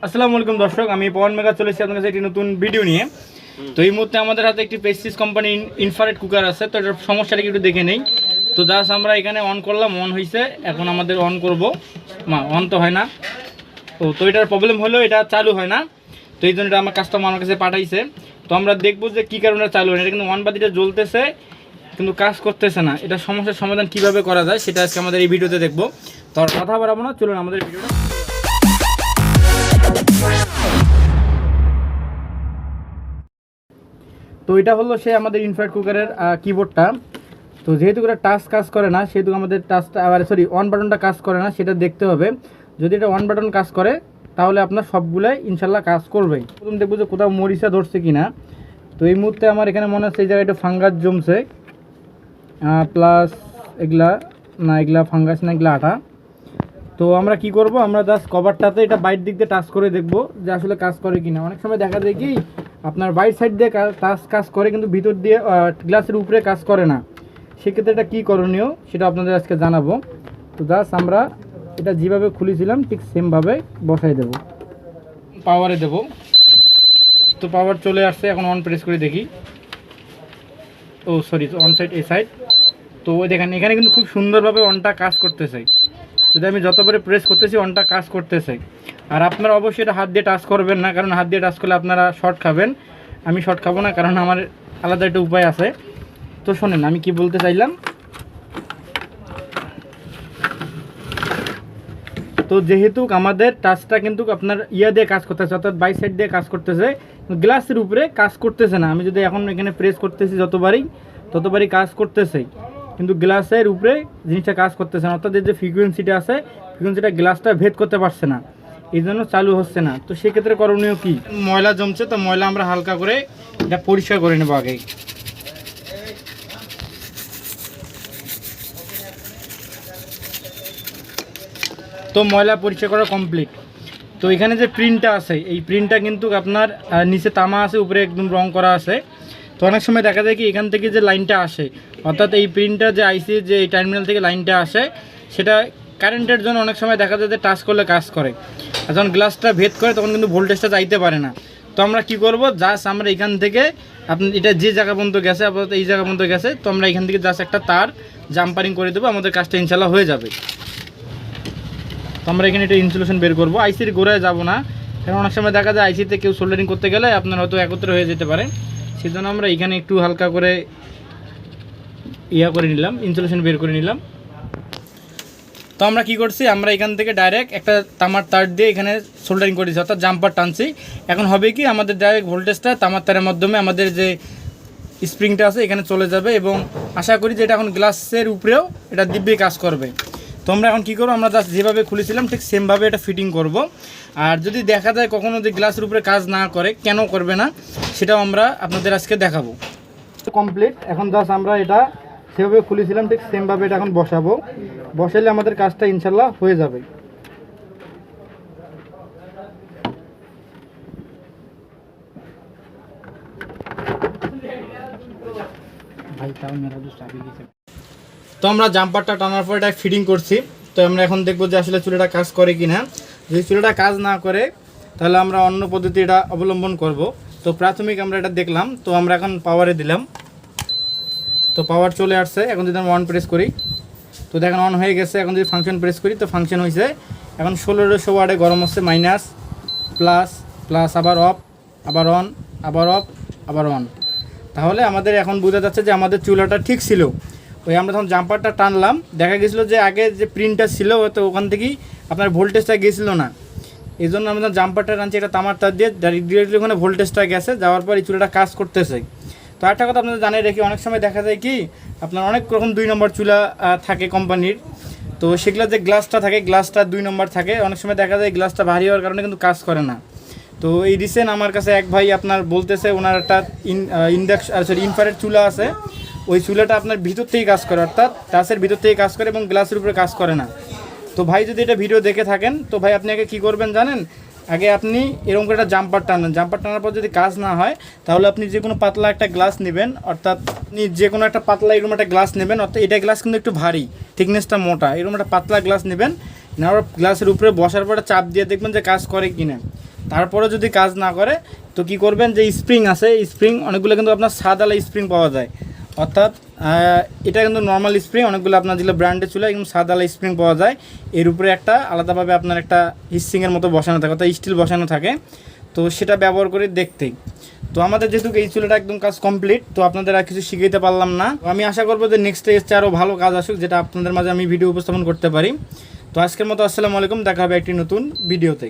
আসসালামু আলাইকুম দর্শক, আমি পवन মেগা চলে এসেছি আপনার কাছে একটি নতুন ভিডিও নিয়ে। তো এই মুহূর্তে আমাদের হাতে একটি প্রেস্টিজ কোম্পানি ইনফ্রারেড কুকার আছে। তো এটার সমস্যাটা একটু দেখে নেই। তো জাস্ট আমরা এখানে অন করলাম, অন হয়েছে। এখন আমাদের অন করব, অন তো হয় না। তো এটার প্রবলেম হলো এটা চালু হয় না। তো এই জন্য এটা আমার কাস্টমার আমার কাছে পাঠাইছে। তো আমরা দেখবো যে কী কারণে চালু হয় না। এটা কিন্তু অন বাতিটা জ্বলতেছে কিন্তু কাজ করতেছে না। এটা সমস্যার সমাধান কিভাবে করা যায় সেটা আজকে আমাদের এই ভিডিওতে দেখবো। তো আর কথা বাড়াবো না, চলুন আমাদের ভিডিওটা। তো এটা হলো সে আমাদের ইনফ্রারেড কুকারের কিবোর্ডটা। তো যেহেতু এটা টাচ কাজ করে না, সেহেতু আমাদের টাচটা অন বাটনটা কাজ করে না, সেটা দেখতে হবে। যদি এটা অন বাটন কাজ করে তাহলে আপনার সবগুলাই ইনশাল্লাহ কাজ করবে। প্রথম দেখবো যে কোথাও মরিচা ধরছে কিনা। তো এই মুহূর্তে আমার এখানে মনে হচ্ছে এই জায়গায় একটু ফাঙ্গাস জমছে, প্লাস এগুলা ফাঙ্গাস না, এগুলা আটা। তো আমরা কি করব, আমরা জাস্ট কভারটাতে এটা বাইর দিক দিয়ে টাচ করে দেখব যে আসলে কাজ করে কিনা। অনেক সময় দেখা যায় কি আপনার বাইর সাইড দিয়ে কাজ করে কিন্তু ভিতর দিয়ে গ্লাসের উপরে কাজ করে না। সেক্ষেত্রে এটা কী করণীয় সেটা আপনাদের আজকে জানাবো। তো জাস্ট আমরা এটা যেভাবে খুলেছিলাম ঠিক সেমভাবে বসাই দেব, পাওয়ারে দেব। তো পাওয়ার চলে আসছে, এখন অন প্রেস করে দেখি। অন সাইড এই সাইড। তো ওই দেখেন এখানে কিন্তু খুব সুন্দরভাবে অনটা কাজ করতেছে। যদি আমি যতবারে প্রেস করতেছি অনটা কাজ করতেছে। আর আপনারা অবশ্যই এটা হাত দিয়ে টাচ করবেন না, কারণ হাত দিয়ে টাচ করলে আপনারা শর্ট খাবেন। আমি শর্ট খাবো না, কারণ আমার আলাদা একটা উপায় আছে। তো শোনেন আমি কি বলতে চাইলাম। তো যেহেতু আমাদের টাচটা কিন্তু আপনার দিয়ে কাজ করতেছে, অর্থাৎ বাই সাইড দিয়ে কাজ করতেছে, গ্লাসের উপরে কাজ করতেছে না। আমি যদি এখন এখানে প্রেস করতেছি ততবারই কাজ করতেছে, কিন্তু গ্লাসের উপরে জিনিসটা কাজ করতেছে না। অর্থাৎ যে ফ্রিকোয়েন্সিটা আছে, ফ্রিকোয়েন্সিটা গ্লাসটা ভেদ করতে পারছে না, এই জন্য চালু হচ্ছে না। তো সেক্ষেত্রে করণীয় কি, ময়লা জমছে, তো ময়লা আমরা হালকা করে এটা পরিষ্কার করে নেবো আগে। তো ময়লা পরিষ্কার করা কমপ্লিট। তো এখানে যে প্রিন্টটা আছে, এই প্রিন্টটা কিন্তু আপনার নিচে তামা আছে, উপরে একদম রং করা আছে। তো অনেক সময় দেখা যায় কি এখান থেকে যে লাইনটা আসে, অর্থাৎ এই প্রিন্টটা যে আইসি যে এই টার্মিনাল থেকে লাইনটা আসে, সেটা কারেন্টের জন্য অনেক সময় দেখা যায় যে টাচ করলে কাজ করে। আর যখন গ্লাসটা ভেদ করে তখন কিন্তু ভোল্টেজটা চাইতে পারে না। তো আমরা কি করব, জাস্ট আমরা এখান থেকে আপনি এটা যে জায়গা পর্যন্ত গেছে, আপাতত এই জায়গা পর্যন্ত গেছে, তো আমরা এখান থেকে জাস্ট একটা তার জাম্পারিং করে দেবো, আমাদের কাজটা ইনশাল্লাহ হয়ে যাবে। তো আমরা এখানে একটা ইনসুলেশন বের করবো, আইসির গোড়ায় যাব না, কারণ অনেক সময় দেখা যায় আইসিতে কেউ সোল্ডারিং করতে গেলে আপনার হয়তো একত্রে হয়ে যেতে পারে। সেজন্য আমরা এখানে একটু হালকা করে করে নিলাম, ইনসুলেশন বের করে নিলাম। তো আমরা কি করছি, আমরা এখান থেকে ডাইরেক্ট একটা তামার তার দিয়ে এখানে সোল্ডারিং করে দিচ্ছি, অর্থাৎ জাম্পার টানছি। এখন হবে কি, আমাদের ডাইরেক্ট ভোল্টেজটা তামার তারের মাধ্যমে আমাদের যে স্প্রিংটা আছে এখানে চলে যাবে, এবং আশা করি যে এটা এখন গ্লাসের উপরেও এটা দিব্যি কাজ করবে। তো আমরা এখন কী করবো, আমরা জাস্ট যেভাবে খুলেছিলাম ঠিক সেমভাবে এটা ফিটিং করব। আর যদি দেখা যায় কখনও যদি গ্লাসের উপরে কাজ না করে, কেন করবে না সেটাও আমরা আপনাদের আজকে দেখাবো। কমপ্লিট। এখন জাস্ট আমরা এটা সেভাবে খুলেছিলাম ঠিক সেমভাবে এটা এখন বসাবো। বসালে আমাদের কাজটা ইনশাল্লাহ হয়ে যাবে। তো আমরা জাম্পারটা টানার পর এটা ফিটিং করছি। তো আমরা এখন দেখবো যে আসলে চুলাটা কাজ করে কি না। যদি চুলাটা কাজ না করে তাহলে আমরা অন্য পদ্ধতি এটা অবলম্বন করব। তো প্রাথমিক আমরা এটা দেখলাম। তো আমরা এখন পাওয়ারে দিলাম, তো পাওয়ার চলে আসছে। এখন যদি আমরা অন প্রেস করি তো দেখেন অন হয়ে গেছে। এখন যদি ফাংশন প্রেস করি তো ফাংশন হয়েছে। এখন 1600 ওয়াটে গরম হচ্ছে, মাইনাস প্লাস প্লাস, আবার অফ, আবার অন, আবার অফ, আবার অন। তাহলে আমাদের এখন বোঝা যাচ্ছে যে আমাদের চুলাটা ঠিক ছিল। ওই আমরা যখন জাম্পারটা টানলাম দেখা গেছিলো যে আগে যে প্রিন্টটা ছিল তো ওখান থেকেই আপনার ভোল্টেজটা গেছিল না। এই জন্য আমরা জাম্পারটা টানছি এটা তামার তার দিয়ে, ডিরেক্টলি ওখানে ভোল্টেজটা গেছে, যাওয়ার পর এই চুলাটা কাজ করতেছে। তো একটা কথা আপনাদের জানিয়ে রাখি, অনেক সময় দেখা যায় কি আপনার অনেক রকম 2 নম্বর চুলা থাকে কোম্পানির। তো সেগুলো যে গ্লাসটা থাকে, গ্লাসটা 2 নম্বর থাকে। অনেক সময় দেখা যায় গ্লাসটা ভারী হওয়ার কারণে কিন্তু কাজ করে না। তো এই রিসেন্ট আমার কাছে এক ভাই আপনার বলতেছে ওনার একটা ইনফ্রারেড চুলা আছে, ওই চুলাটা আপনার ভিতর থেকেই কাজ করে, অর্থাৎ টাচের ভিতর থেকেই কাজ করে এবং গ্লাসের উপরে কাজ করে না। তো ভাই যদি এটা ভিডিও দেখে থাকেন তো ভাই আপনি আগে কী করবেন জানেন, আগে আপনি এরকম করে একটা জাম্পার টানেন। জাম্পার টানার পর যদি কাজ না হয় তাহলে আপনি যে কোনো পাতলা একটা গ্লাস নেবেন, অর্থাৎ আপনি যে কোনো একটা পাতলা এরকম একটা গ্লাস নেবেন। অর্থাৎ এটা গ্লাস কিন্তু একটু ভারী, থিকনেসটা মোটা, এরকম একটা পাতলা গ্লাস নেবেন, নেওয়ার গ্লাসের উপরে বসার পরে চাপ দিয়ে দেখবেন যে কাজ করে কিনা। তারপরে যদি কাজ না করে তো কি করবেন, যে স্প্রিং আছে, স্প্রিং অনেকগুলো কিন্তু আপনার সাদালা স্প্রিং পাওয়া যায়, অর্থাৎ এটা কিন্তু নর্মাল স্প্রিং, অনেকগুলো আপনার যেগুলো ব্র্যান্ডের চুলা কিন্তু সাদালা স্প্রিং পাওয়া যায়, এর উপরে একটা আলাদাভাবে আপনার একটা হিসিংয়ের মতো বসানো থাকে, অর্থাৎ স্টিল বসানো থাকে। তো সেটা ব্যবহার করে দেখতেই। তো আমাদের যেহেতু এই চুলাটা একদম কাজ কমপ্লিট, তো আপনাদের আর কিছু শিখাইতে পারলাম না। আমি আশা করবো যে নেক্সট স্টেজে আরও ভালো কাজ আসুক, যেটা আপনাদের মাঝে আমি ভিডিও উপস্থাপন করতে পারি। তো আজকের মতো আসসালামু আলাইকুম, দেখা হবে একটি নতুন ভিডিওতে।